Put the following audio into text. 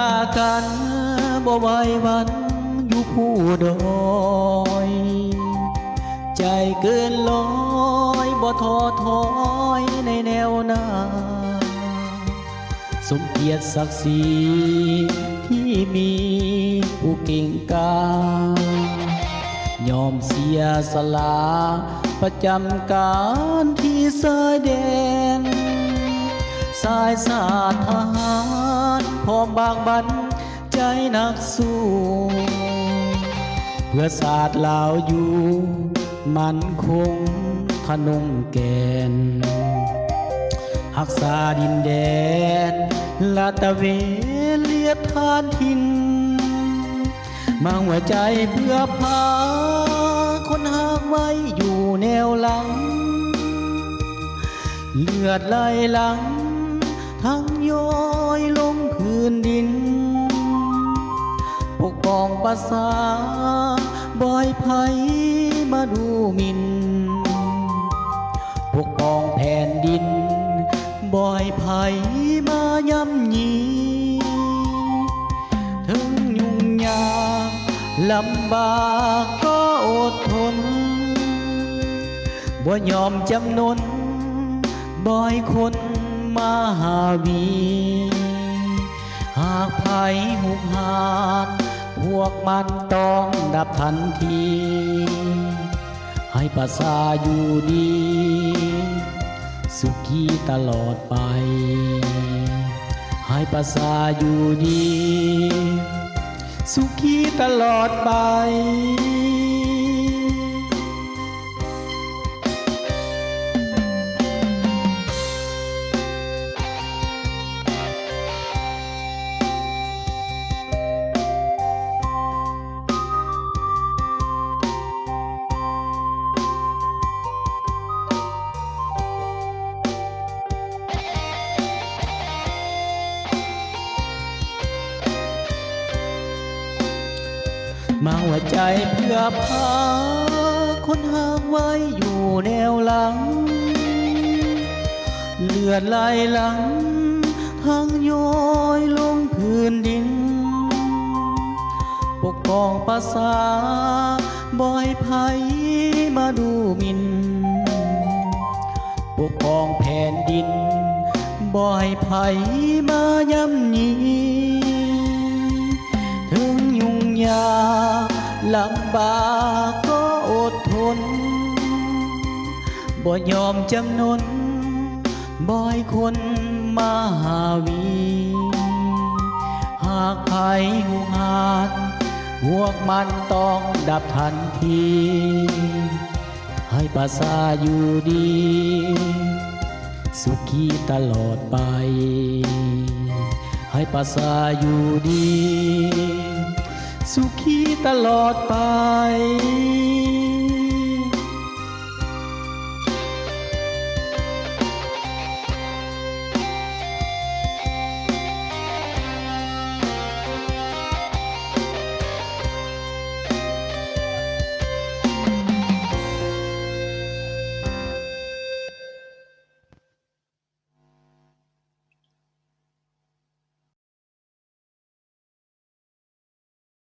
ากันบ่ไหววันอยู่ผู้ดอยใจเกินร้อยบ่ท้อถอยในแนวหน้าสมเกียรติศักดิ์ศรีที่มีผู้เก่งกายอมเสียสละประจำการที่สายแดนสายสาททหารพร้อมบากบั่นใจนักสู้เพื่อศาสตร์ลาวอยู่มั่นคงทะนงแก่นรักษาดินแดนลาดตระเวนเลียบทานทินมาหัวใจเพื่อพาคนหากไว้อยู่แนวหลังเลือดไหลหลังทั้งย้อยลงพื้นดินปกป้องประสาบ่อยภัยมาดูหมิ่นปกป้องแผ่นดินบ่อยภัยมาย่ำยีถึงยุ่งยากลำบากก็อดทนบ่ยอมจำนนบ่อยคนมาหาวีหากภัยหุกหาดพวกมันต้องดับทันทีให้ประสาอยู่ดีสุขีตลอดไปให้ประสาอยู่ดีสุขีตลอดไปมาหัวใจเพื่อพาคนหากไว้อยู่แนวหลังเลือดไหลหลังทั้งย้อยลงพื้นดินปกป้องประสาบ่อยภัยมาดูหมิ่นปกป้องแผ่นดินบ่อยภัยมาย่ำยีถึงยุ่งยากลำบากก็อดทนบ่ยอมจำนนบ่อยคนมาหาวีหากภัยหุกหาดพวกมันต้องดับทันทีให้ประสาอยู่ดีสุขีตลอดไปให้ประสาอยู่ดีสุขีตลอดไป